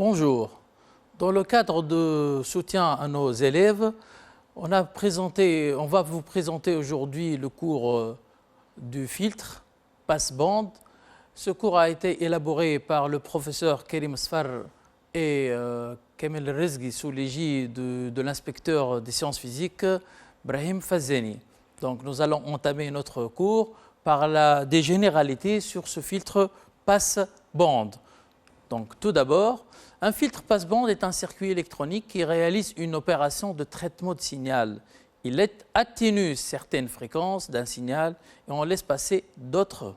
Bonjour. Dans le cadre de soutien à nos élèves, on va vous présenter aujourd'hui le cours du filtre passe-bande. Ce cours a été élaboré par le professeur Karim Sfar et Kamel Rezghi sous l'égide de l'inspecteur des sciences physiques Brahim Fazeni. Donc nous allons entamer notre cours par des généralités sur ce filtre passe-bande. Donc tout d'abord, un filtre passe-bande est un circuit électronique qui réalise une opération de traitement de signal. Il atténue certaines fréquences d'un signal et en laisse passer d'autres.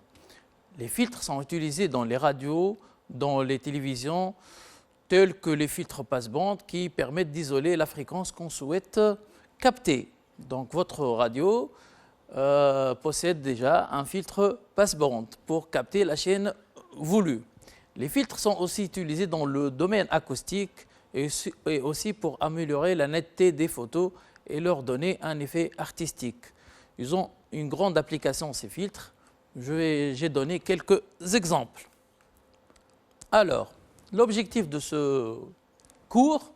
Les filtres sont utilisés dans les radios, dans les télévisions, tels que les filtres passe-bande qui permettent d'isoler la fréquence qu'on souhaite capter. Donc votre radio possède déjà un filtre passe-bande pour capter la chaîne voulue. Les filtres sont aussi utilisés dans le domaine acoustique et aussi pour améliorer la netteté des photos et leur donner un effet artistique. Ils ont une grande application, ces filtres. J'ai donné quelques exemples. Alors, l'objectif de ce cours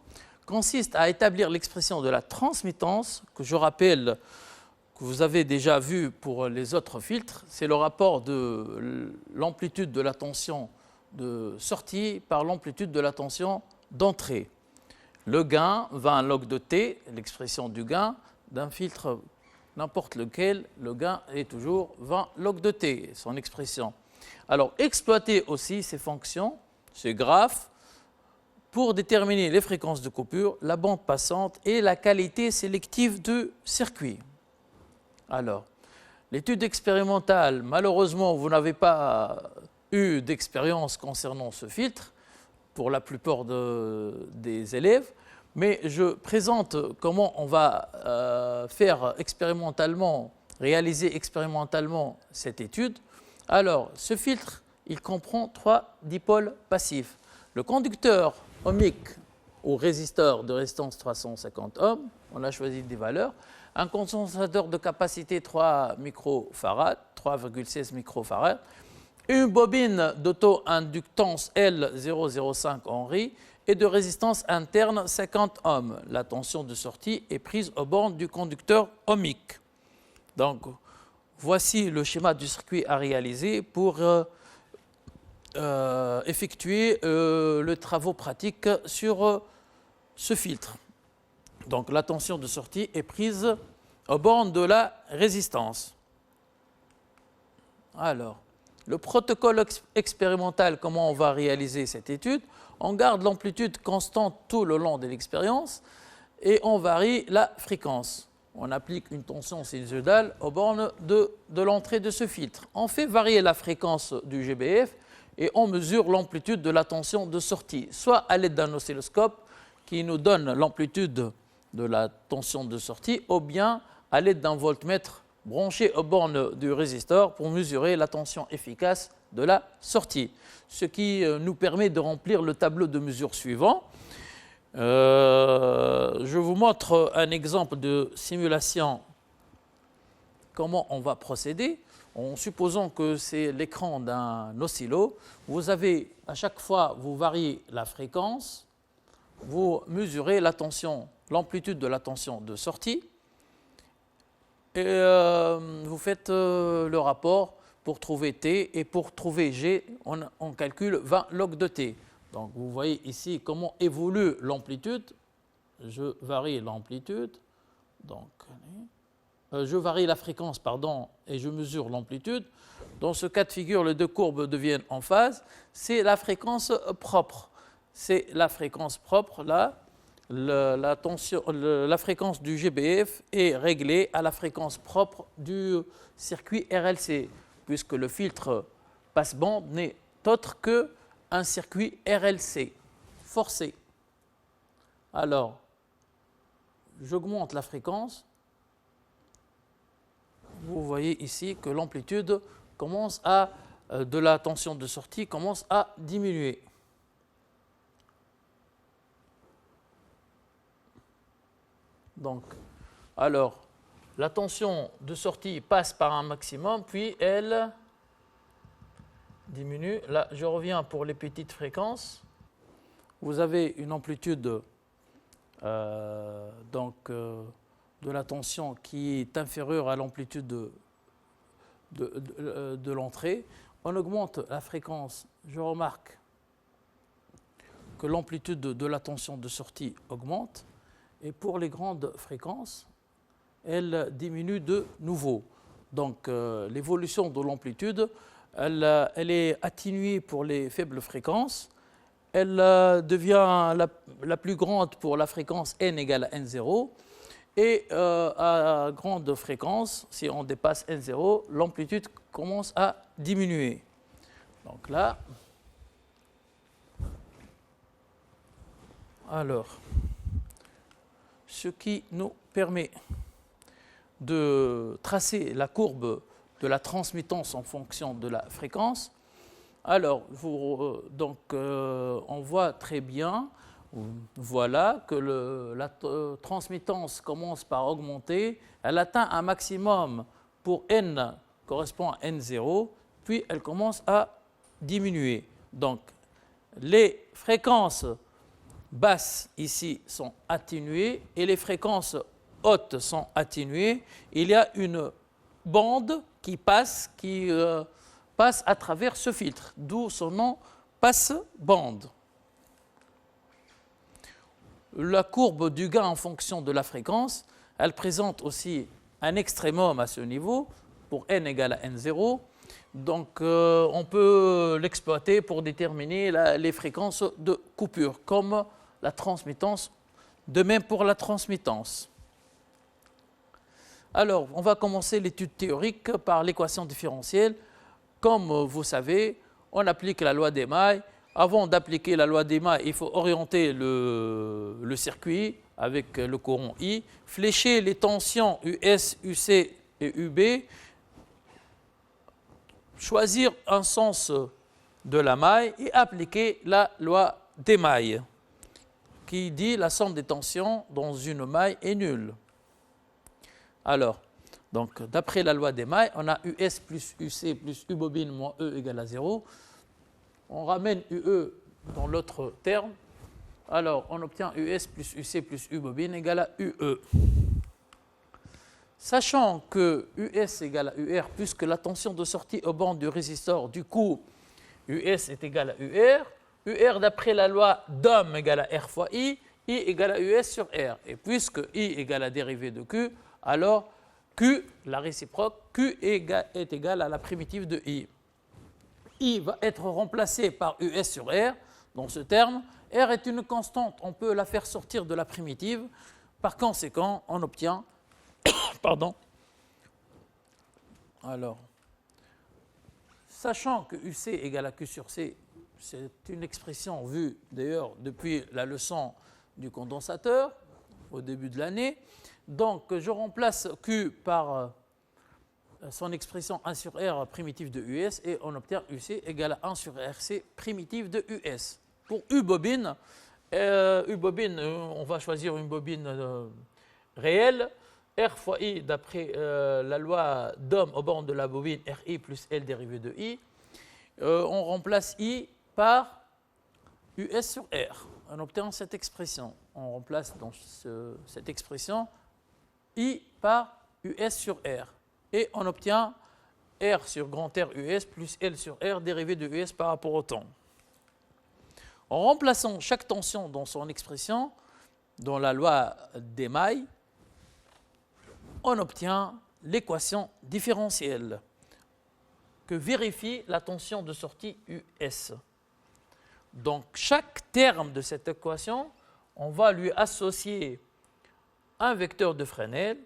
consiste à établir l'expression de la transmittance, que je rappelle que vous avez déjà vu pour les autres filtres. C'est le rapport de l'amplitude de la tension de sortie par l'amplitude de la tension d'entrée. Le gain, 20 log de T, l'expression du gain d'un filtre n'importe lequel, le gain est toujours 20 log de T, son expression. Alors, exploiter aussi ces fonctions, ces graphes, pour déterminer les fréquences de coupure, la bande passante et la qualité sélective du circuit. Alors, l'étude expérimentale, malheureusement, vous n'avez pas eu d'expérience concernant ce filtre pour la plupart des élèves, mais je présente comment on va réaliser expérimentalement cette étude. Alors, ce filtre, il comprend 3 dipôles passifs. Le conducteur ohmique ou résisteur de résistance 350 ohms, on a choisi des valeurs, un condensateur de capacité 3 microfarads, 3,16 microfarads, une bobine d'auto-inductance L005 Henry et de résistance interne 50 ohms. La tension de sortie est prise aux bornes du conducteur ohmique. Donc, voici le schéma du circuit à réaliser pour effectuer les travaux pratiques sur ce filtre. Donc, la tension de sortie est prise aux bornes de la résistance. Alors, le protocole expérimental, comment on va réaliser cette étude? On garde l'amplitude constante tout le long de l'expérience et on varie la fréquence. On applique une tension sinusoïdale aux bornes de l'entrée de ce filtre. On fait varier la fréquence du GBF et on mesure l'amplitude de la tension de sortie, soit à l'aide d'un oscilloscope qui nous donne l'amplitude de la tension de sortie, ou bien à l'aide d'un voltmètre branché aux bornes du résisteur pour mesurer la tension efficace de la sortie. Ce qui nous permet de remplir le tableau de mesure suivant. Je vous montre un exemple de simulation, comment on va procéder. En supposant que c'est l'écran d'un oscillo, vous avez à chaque fois, vous variez la fréquence, vous mesurez la tension, l'amplitude de la tension de sortie, et vous faites le rapport pour trouver T, et pour trouver G, on calcule 20 log de T. Donc vous voyez ici comment évolue l'amplitude. Je varie l'amplitude, donc je varie la fréquence, pardon, et je mesure l'amplitude. Dans ce cas de figure, les deux courbes deviennent en phase. C'est la fréquence propre. C'est la fréquence propre, là. La fréquence du GBF est réglée à la fréquence propre du circuit RLC, puisque le filtre passe-bande n'est autre qu'un circuit RLC forcé. Alors, j'augmente la fréquence. Vous voyez ici que l'amplitude de la tension de sortie commence à diminuer. Donc, alors, la tension de sortie passe par un maximum, puis elle diminue. Là, je reviens pour les petites fréquences. vous avez une amplitude de la tension qui est inférieure à l'amplitude de l'entrée. On augmente la fréquence, je remarque que l'amplitude de la tension de sortie augmente, et pour les grandes fréquences, elle diminue de nouveau. Donc l'évolution de l'amplitude, elle est atténuée pour les faibles fréquences, elle devient la plus grande pour la fréquence n égale à n0, et à grande fréquence, si on dépasse n0, l'amplitude commence à diminuer. Donc là, alors, ce qui nous permet de tracer la courbe de la transmittance en fonction de la fréquence. Alors, on voit très bien, voilà, que la transmittance commence par augmenter. Elle atteint un maximum pour n correspond à n0, puis elle commence à diminuer. Donc, les fréquences basses ici sont atténuées et les fréquences hautes sont atténuées. Il y a une bande qui passe à travers ce filtre, d'où son nom passe-bande. La courbe du gain en fonction de la fréquence, elle présente aussi un extrémum à ce niveau pour n égale à n0. Donc, on peut l'exploiter pour déterminer les fréquences de coupure, comme la transmittance, de même pour la transmittance. Alors, on va commencer l'étude théorique par l'équation différentielle. Comme vous savez, on applique la loi d'Émaille. Avant d'appliquer la loi d'Émaille, il faut orienter le circuit avec le courant I, flécher les tensions US, UC et UB, choisir un sens de la maille et appliquer la loi d'Émaille, qui dit la somme des tensions dans une maille est nulle. Alors, donc, d'après la loi d'Émaille, on a US plus UC plus U bobine moins E égale à 0. On ramène UE dans l'autre terme. Alors, on obtient US plus UC plus U bobine égale à UE. Sachant que US égale à UR, puisque la tension de sortie aux bandes du résistor, du coup, US est égal à UR. UR, d'après la loi d'Ohm, égale à R fois I égale à US sur R. Et puisque I égale à dérivée de Q, alors Q, la réciproque, Q est égal à la primitive de I. I va être remplacé par US sur R dans ce terme. R est une constante, on peut la faire sortir de la primitive. Par conséquent, on obtient pardon. Alors, sachant que UC égale à Q sur C, c'est une expression vue d'ailleurs depuis la leçon du condensateur au début de l'année. Donc, je remplace Q par son expression 1 sur R primitive de US et on obtient UC égale à 1 sur RC primitive de US. Pour U bobine, on va choisir une bobine réelle. R fois I, d'après la loi d'Ohm aux bornes de la bobine, RI plus L dérivée de I, on remplace I par US sur R. On obtient cette expression. On remplace dans cette expression I par US sur R. Et on obtient R sur grand R US plus L sur R dérivée de US par rapport au temps. En remplaçant chaque tension dans son expression, dans la loi d'Émaille, on obtient l'équation différentielle que vérifie la tension de sortie US. Donc, chaque terme de cette équation, on va lui associer un vecteur de Fresnel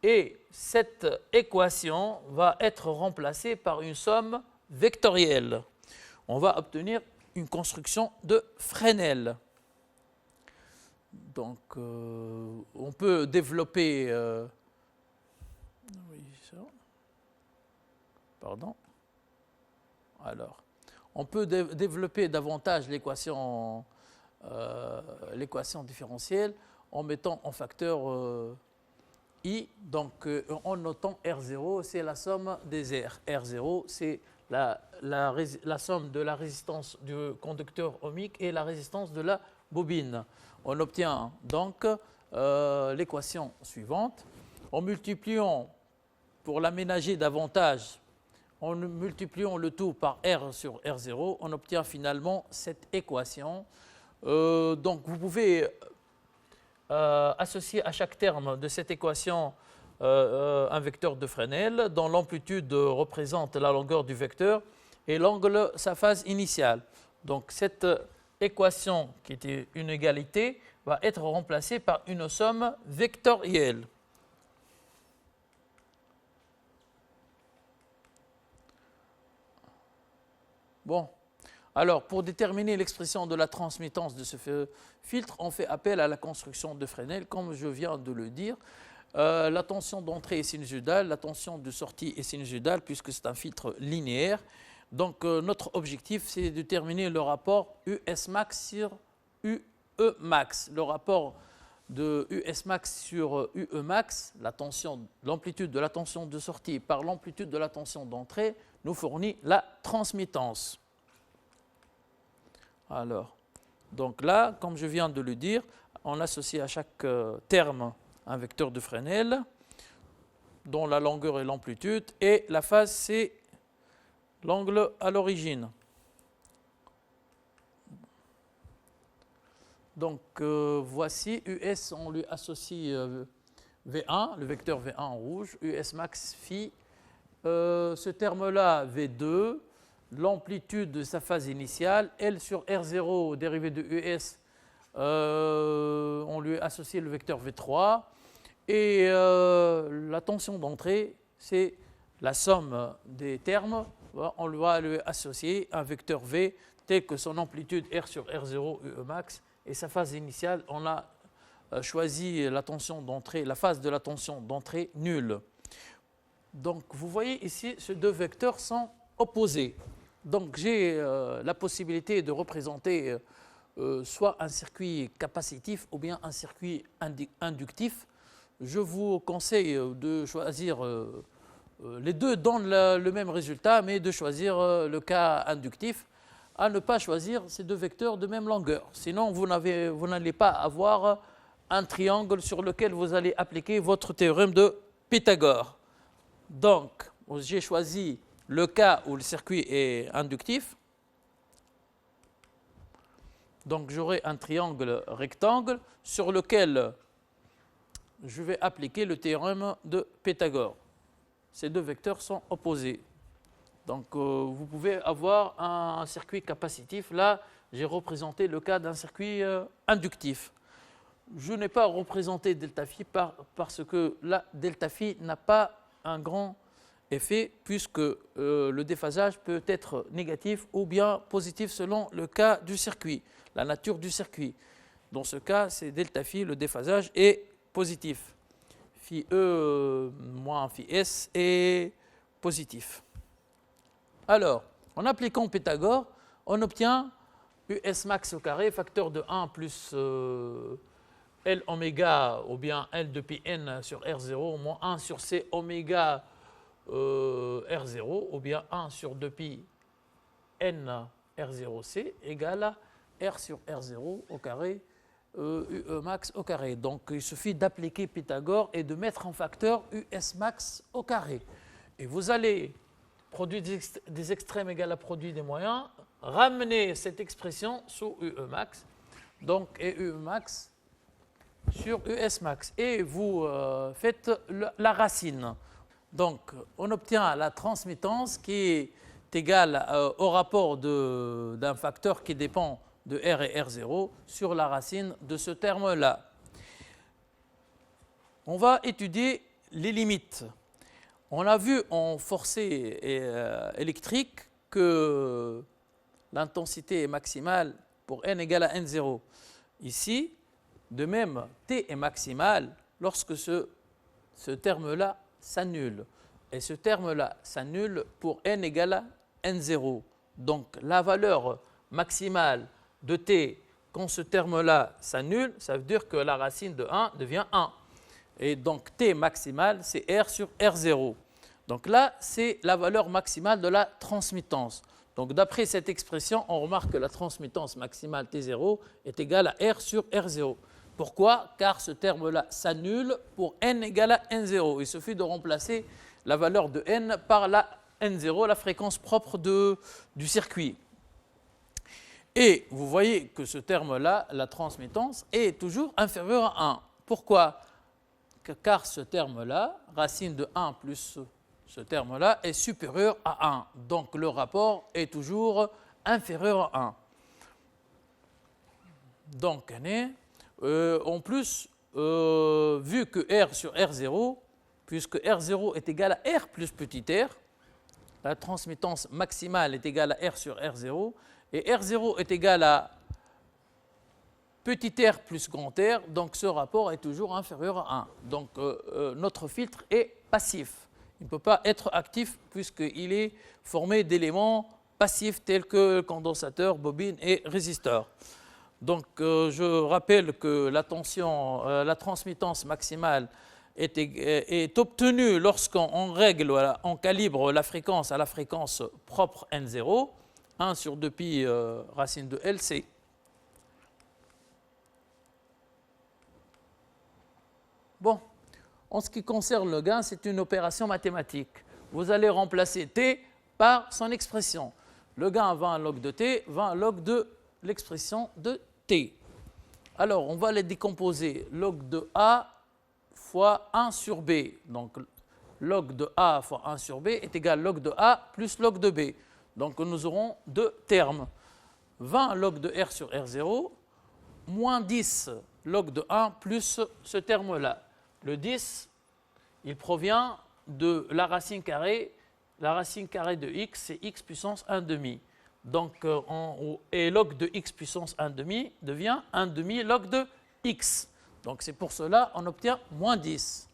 et cette équation va être remplacée par une somme vectorielle. On va obtenir une construction de Fresnel. Donc, on peut développer... Pardon. Alors, on peut développer davantage l'équation différentielle en mettant en facteur I, donc en notant R0, c'est la somme des R. R0, c'est la somme de la résistance du conducteur ohmique et la résistance de la bobine. On obtient donc l'équation suivante. En multipliant, pour l'aménager davantage, en multipliant le tout par R sur R0, on obtient finalement cette équation. Donc vous pouvez associer à chaque terme de cette équation un vecteur de Fresnel dont l'amplitude représente la longueur du vecteur et l'angle sa phase initiale. Donc cette équation qui était une égalité va être remplacée par une somme vectorielle. Bon, alors pour déterminer l'expression de la transmittance de ce filtre, on fait appel à la construction de Fresnel, comme je viens de le dire. La tension d'entrée est sinusoïdale, la tension de sortie est sinusoïdale puisque c'est un filtre linéaire. Donc notre objectif, c'est de déterminer le rapport US max sur UE max. Le rapport de US max sur UE max, l'amplitude de la tension de sortie par l'amplitude de la tension d'entrée, nous fournit la transmittance. Alors, donc là, comme je viens de le dire, on associe à chaque terme un vecteur de Fresnel dont la longueur est l'amplitude et la phase c'est l'angle à l'origine. Donc voici US, on lui associe V1, le vecteur V1 en rouge, US max phi. Ce terme-là, V2, l'amplitude de sa phase initiale, L sur R0, dérivé de US, on lui a associé le vecteur V3. Et la tension d'entrée, c'est la somme des termes. On va lui associer un vecteur V tel que son amplitude R sur R0 UE max. Et sa phase initiale, on a choisi la tension d'entrée, la phase de la tension d'entrée nulle. Donc vous voyez ici, ces deux vecteurs sont opposés. Donc j'ai la possibilité de représenter soit un circuit capacitif ou bien un circuit inductif. Je vous conseille de choisir, les deux donnent le même résultat, mais de choisir le cas inductif, à ne pas choisir ces deux vecteurs de même longueur. Sinon, vous n'allez pas avoir un triangle sur lequel vous allez appliquer votre théorème de Pythagore. Donc, j'ai choisi le cas où le circuit est inductif. Donc, j'aurai un triangle rectangle sur lequel je vais appliquer le théorème de Pythagore. Ces deux vecteurs sont opposés. Donc, vous pouvez avoir un circuit capacitif. Là, j'ai représenté le cas d'un circuit inductif. Je n'ai pas représenté delta phi parce que là, delta phi n'a pas un grand effet puisque le déphasage peut être négatif ou bien positif selon le cas du circuit, la nature du circuit. Dans ce cas, c'est delta phi, le déphasage est positif. Phi E moins phi S est positif. Alors, en appliquant Pythagore, on obtient US max au carré, facteur de 1 plus L oméga ou bien L de pi n sur R0 moins 1 sur C oméga R0 ou bien 1 sur 2 pi n R0C égale à R sur R0 au carré UE max au carré. Donc il suffit d'appliquer Pythagore et de mettre en facteur US max au carré. Et vous allez produit des extrêmes égale à produit des moyens, ramener cette expression sous UE max, donc et UE max sur US max. Et vous faites la racine. Donc on obtient la transmittance qui est égale au rapport d'un facteur qui dépend de R et R0 sur la racine de ce terme-là. On va étudier les limites. On a vu en forcé électrique que l'intensité est maximale pour n égale à n0. Ici, de même, T est maximal lorsque ce terme-là s'annule. Et ce terme-là s'annule pour n égale à n0. Donc la valeur maximale de T quand ce terme-là s'annule, ça veut dire que la racine de 1 devient 1. Et donc T maximal, c'est R sur R0. Donc là, c'est la valeur maximale de la transmittance. Donc d'après cette expression, on remarque que la transmittance maximale T0 est égale à R sur R0. Pourquoi? Car ce terme-là s'annule pour n égale à n0. Il suffit de remplacer la valeur de n par la n0, la fréquence propre du circuit. Et vous voyez que ce terme-là, la transmittance, est toujours inférieure à 1. Pourquoi? Car ce terme-là, racine de 1 plus ce terme-là, est supérieur à 1. Donc le rapport est toujours inférieur à 1. Donc, en plus, vu que R sur R0, puisque R0 est égal à R plus petit r, la transmittance maximale est égale à R sur R0, et R0 est égal à petit r plus grand R, donc ce rapport est toujours inférieur à 1. Donc notre filtre est passif. Il ne peut pas être actif puisqu'il est formé d'éléments passifs tels que condensateur, bobine et résisteur. Donc je rappelle que la tension, la transmittance maximale est obtenue lorsqu'on règle, voilà, on calibre la fréquence à la fréquence propre N0, 1 sur 2pi racine de LC. Bon, en ce qui concerne le gain, c'est une opération mathématique. Vous allez remplacer T par son expression. Le gain 20 log de T, 20 log de l'expression de T. Alors, on va les décomposer. Log de A fois 1 sur B. Donc, log de A fois 1 sur B est égal à log de A plus log de B. Donc, nous aurons deux termes. 20 log de R sur R0 moins 10 log de 1 plus ce terme-là. Le 10, il provient de la racine carrée. La racine carrée de x, c'est x puissance 1 demi. Donc, et log de x puissance 1 demi devient 1 demi log de x. Donc, c'est pour cela qu'on obtient moins 10.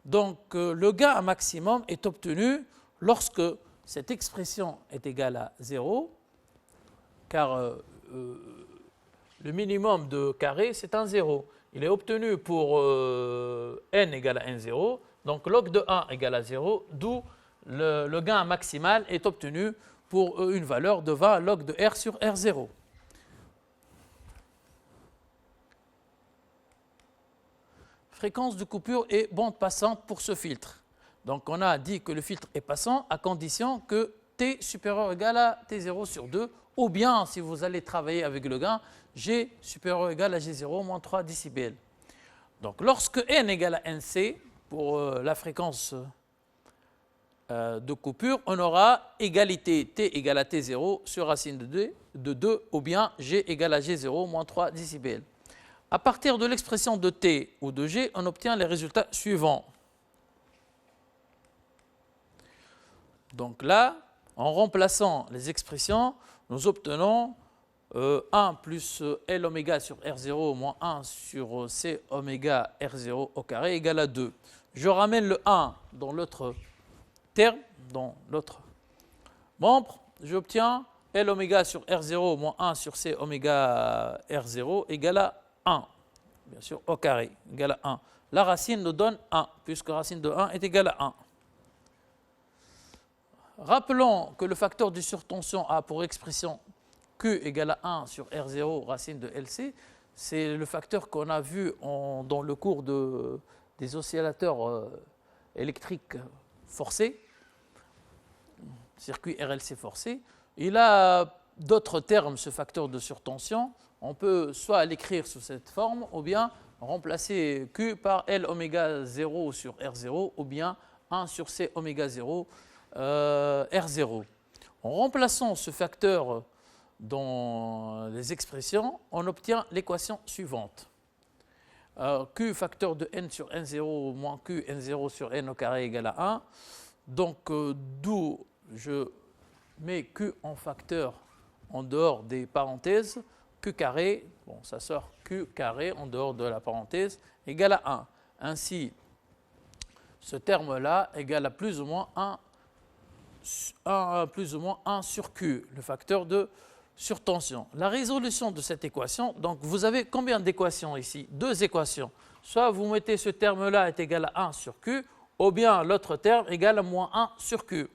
Donc, le gain maximum est obtenu lorsque cette expression est égale à 0, car le minimum de carré, c'est un 0. Il est obtenu pour n égale à n0, donc log de 1 égale à 0, d'où le gain maximal est obtenu pour une valeur de 20 log de R sur R0. Fréquence de coupure et bande passante pour ce filtre. Donc on a dit que le filtre est passant à condition que T supérieur ou égal à T0 sur 2, ou bien si vous allez travailler avec le gain, G supérieur ou égal à G0 moins 3 décibels. Donc lorsque N égale à NC, pour la fréquence de coupure, on aura égalité T égale à T0 sur racine de 2, ou bien G égale à G0 moins 3 décibels. À partir de l'expression de T ou de G, on obtient les résultats suivants. Donc là, en remplaçant les expressions, nous obtenons 1 plus L oméga sur R0 moins 1 sur C oméga R0 au carré égale à 2. Je ramène le 1 dans l'autre terme, dans l'autre membre, j'obtiens L oméga sur R0 moins 1 sur C oméga R0 égale à 1, bien sûr, au carré, égale à 1. La racine nous donne 1, puisque racine de 1 est égale à 1. Rappelons que le facteur de surtension a pour expression Q égale à 1 sur R0 racine de LC. C'est le facteur qu'on a vu dans le cours des oscillateurs électriques forcés, circuit RLC forcé. Il a d'autres termes, ce facteur de surtension. On peut soit l'écrire sous cette forme, ou bien remplacer Q par L oméga 0 sur R0, ou bien 1 sur C oméga 0 R0. En remplaçant ce facteur dans les expressions, on obtient l'équation suivante. Q facteur de n sur n0 moins Q n0 sur n au carré égale à 1. Donc, d'où je mets Q en facteur en dehors des parenthèses, Q carré, bon, ça sort Q carré en dehors de la parenthèse, égale à 1. Ainsi, ce terme-là égale à plus ou moins 1 sur Q, le facteur de surtension. La résolution de cette équation, donc vous avez combien d'équations ici? Deux équations. Soit vous mettez ce terme-là est égal à 1 sur Q, ou bien l'autre terme égal à moins 1 sur Q.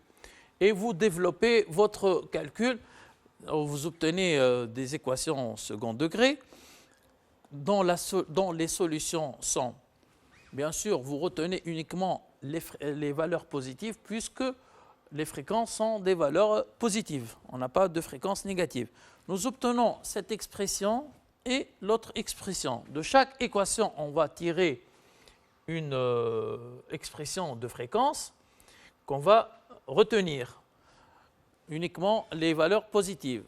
et vous développez votre calcul. Vous obtenez des équations second degré dont les solutions sont, bien sûr, vous retenez uniquement les valeurs positives puisque les fréquences sont des valeurs positives. On n'a pas de fréquences négatives. Nous obtenons cette expression et l'autre expression. De chaque équation, on va tirer une expression de fréquence qu'on va retenir uniquement les valeurs positives.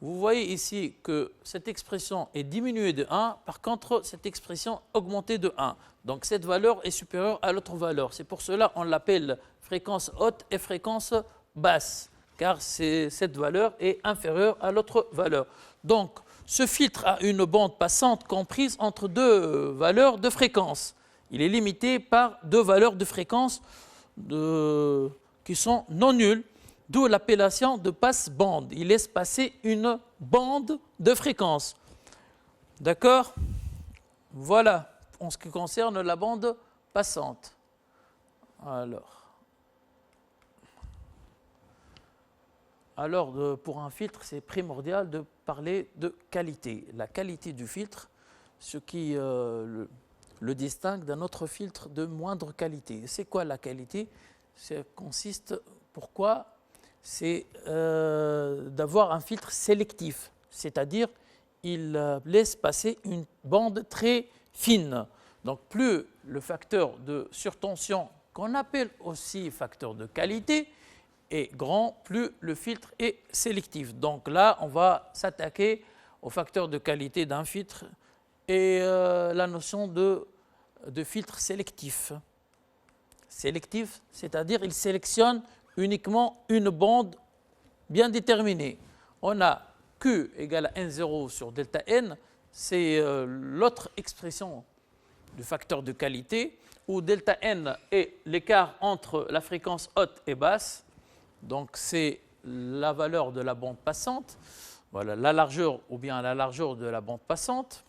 Vous voyez ici que cette expression est diminuée de 1, par contre cette expression augmentée de 1. Donc cette valeur est supérieure à l'autre valeur. C'est pour cela qu'on l'appelle fréquence haute et fréquence basse, car cette valeur est inférieure à l'autre valeur. Donc ce filtre a une bande passante comprise entre deux valeurs de fréquence. Il est limité par deux valeurs de fréquence qui sont non nulles, d'où l'appellation de passe-bande. Il laisse passer une bande de fréquence. D'accord? Voilà, en ce qui concerne la bande passante. Alors, pour un filtre, c'est primordial de parler de qualité. La qualité du filtre, ce qui le distingue d'un autre filtre de moindre qualité. C'est quoi la qualité? Ça consiste, pourquoi? C'est d'avoir un filtre sélectif, c'est-à-dire il laisse passer une bande très fine. Donc plus le facteur de surtension, qu'on appelle aussi facteur de qualité, est grand, plus le filtre est sélectif. Donc là, on va s'attaquer au facteur de qualité d'un filtre et la notion de filtre sélectif. Sélectif, c'est-à-dire il sélectionne uniquement une bande bien déterminée. On a Q égale à N0 sur delta N, c'est l'autre expression du facteur de qualité, où delta N est l'écart entre la fréquence haute et basse, donc c'est la valeur de la bande passante, voilà, la largeur ou bien la largeur de la bande passante.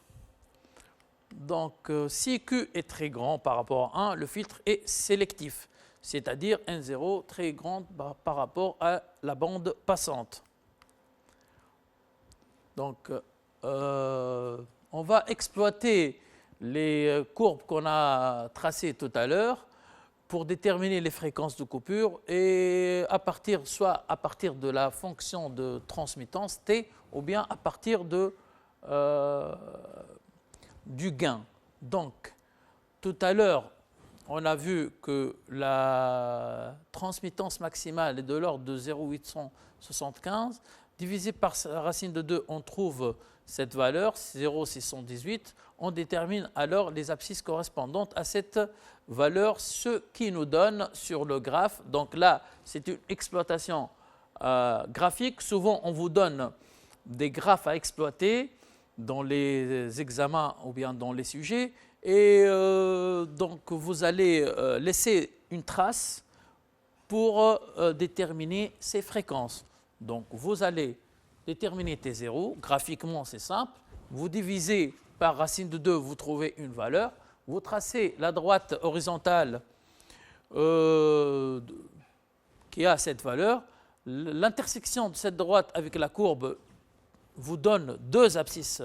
Donc si Q est très grand par rapport à 1, le filtre est sélectif, c'est-à-dire N0 très grande par rapport à la bande passante. Donc, on va exploiter les courbes qu'on a tracées tout à l'heure pour déterminer les fréquences de coupure et soit à partir de la fonction de transmittance T ou bien à partir du gain. Donc, tout à l'heure, on a vu que la transmittance maximale est de l'ordre de 0,875. Divisé par la racine de 2, on trouve cette valeur, 0,618. On détermine alors les abscisses correspondantes à cette valeur, ce qui nous donne sur le graphe. Donc là, c'est une exploitation graphique. Souvent, on vous donne des graphes à exploiter dans les examens ou bien dans les sujets. Et donc, vous allez laisser une trace pour déterminer ces fréquences. Donc, vous allez déterminer T0. Graphiquement, c'est simple. Vous divisez par racine de 2, vous trouvez une valeur. Vous tracez la droite horizontale qui a cette valeur. L'intersection de cette droite avec la courbe vous donne deux abscisses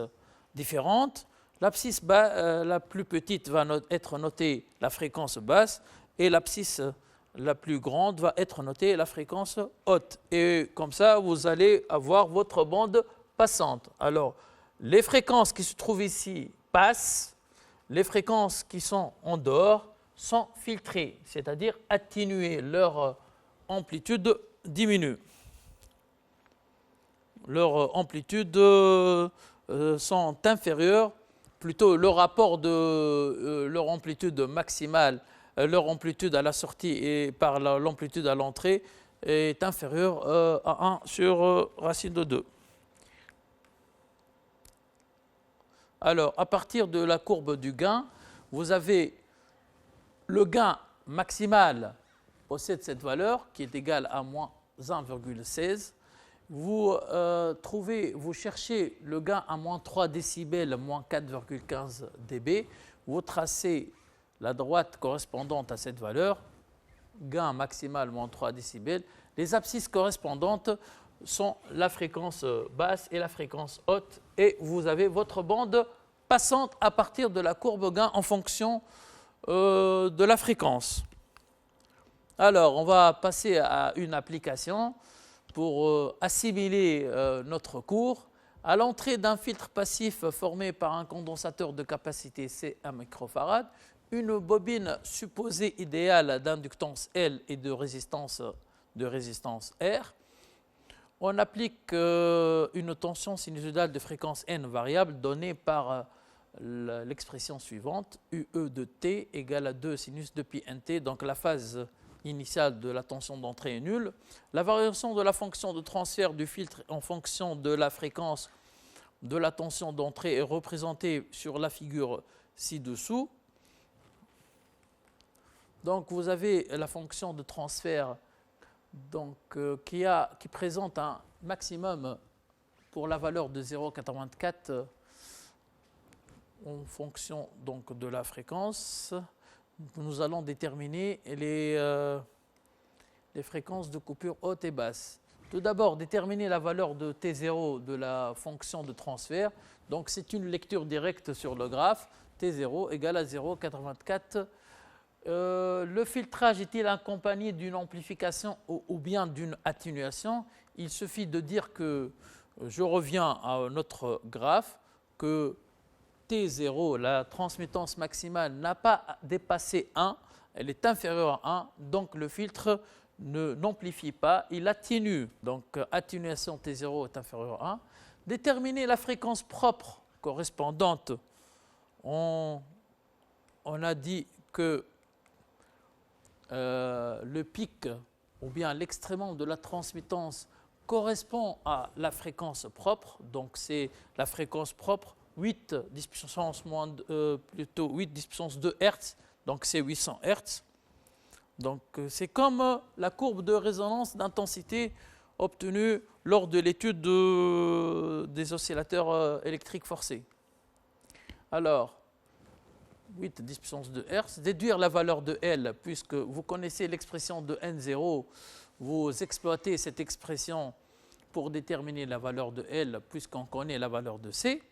différentes. L'abscisse la plus petite va être notée la fréquence basse et l'abscisse la plus grande va être notée la fréquence haute. Et comme ça, vous allez avoir votre bande passante. Alors, les fréquences qui se trouvent ici passent, les fréquences qui sont en dehors sont filtrées, c'est-à-dire atténuées, leur amplitude diminue. Leurs amplitudes sont inférieures, plutôt le rapport de leur amplitude maximale, leur amplitude à la sortie et par l'amplitude à l'entrée est inférieure à 1 sur racine de 2. Alors, à partir de la courbe du gain, vous avez le gain maximal possède cette valeur qui est égale à moins 1,16. Vous cherchez le gain à moins 3 décibels, moins 4,15 dB. Vous tracez la droite correspondante à cette valeur, gain maximal moins 3 décibels. Les abscisses correspondantes sont la fréquence basse et la fréquence haute. Et vous avez votre bande passante à partir de la courbe gain en fonction de la fréquence. Alors, on va passer à une application pour assimiler notre cours. À l'entrée d'un filtre passif formé par un condensateur de capacité C, 1 microfarad, une bobine supposée idéale d'inductance L et de résistance R, on applique une tension sinusoïdale de fréquence N variable donnée par l'expression suivante, UE de T égale à 2 sinus de pi nt, donc la phase initiale de la tension d'entrée est nulle. La variation de la fonction de transfert du filtre en fonction de la fréquence de la tension d'entrée est représentée sur la figure ci-dessous. Donc vous avez la fonction de transfert donc, qui présente un maximum pour la valeur de 0,84 en fonction donc, de la fréquence. Nous allons déterminer les fréquences de coupure haute et basse. Tout d'abord, déterminer la valeur de T0 de la fonction de transfert. Donc, c'est une lecture directe sur le graphe. T0 égale à 0,84. Le filtrage est-il accompagné d'une amplification ou bien d'une atténuation? Il suffit de dire que, je reviens à notre graphe, que T0, la transmittance maximale, n'a pas dépassé 1, elle est inférieure à 1, donc le filtre n'amplifie pas, il atténue. Donc atténuation T0 est inférieure à 1. Déterminer la fréquence propre correspondante, on a dit que le pic ou bien l'extrémement de la transmittance correspond à la fréquence propre, donc c'est la fréquence propre 8 10 puissance 2 Hz, donc c'est 800 Hz. Donc c'est comme la courbe de résonance d'intensité obtenue lors de l'étude des oscillateurs électriques forcés. Alors, 8 10 puissance 2 Hz, déduire la valeur de L, puisque vous connaissez l'expression de N0, vous exploitez cette expression pour déterminer la valeur de L, puisqu'on connaît la valeur de C.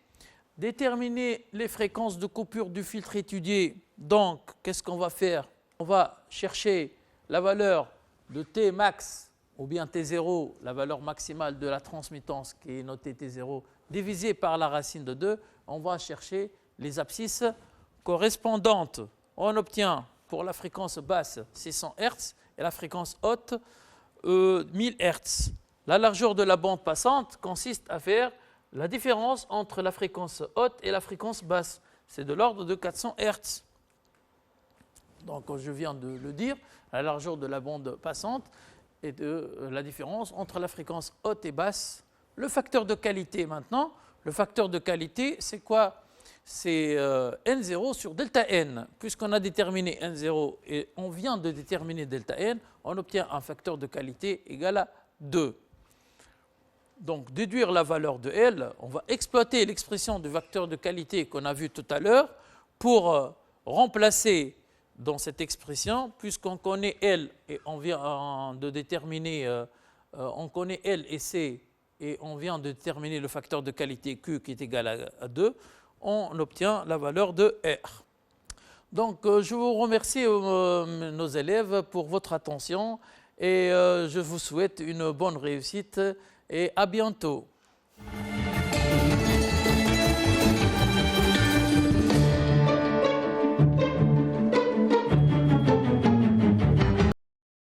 Déterminer les fréquences de coupure du filtre étudié. Donc, qu'est-ce qu'on va faire? On va chercher la valeur de T max ou bien T0, la valeur maximale de la transmittance qui est notée T0, divisée par la racine de 2. On va chercher les abscisses correspondantes. On obtient pour la fréquence basse 600 Hz et la fréquence haute 1000 Hz. La largeur de la bande passante consiste à faire la différence entre la fréquence haute et la fréquence basse. C'est de l'ordre de 400 Hz. Donc, je viens de le dire, la largeur de la bande passante et de la différence entre la fréquence haute et basse. Le facteur de qualité maintenant, le facteur de qualité, c'est quoi? C'est N0 sur delta N. Puisqu'on a déterminé N0 et on vient de déterminer delta N, on obtient un facteur de qualité égal à 2. Donc, déduire la valeur de L, on va exploiter l'expression du facteur de qualité qu'on a vu tout à l'heure pour remplacer dans cette expression, puisqu'on connaît L et on vient de déterminer, on connaît L et C et on vient de déterminer le facteur de qualité Q qui est égal à 2, on obtient la valeur de R. Donc, je vous remercie nos élèves pour votre attention et je vous souhaite une bonne réussite et à bientôt.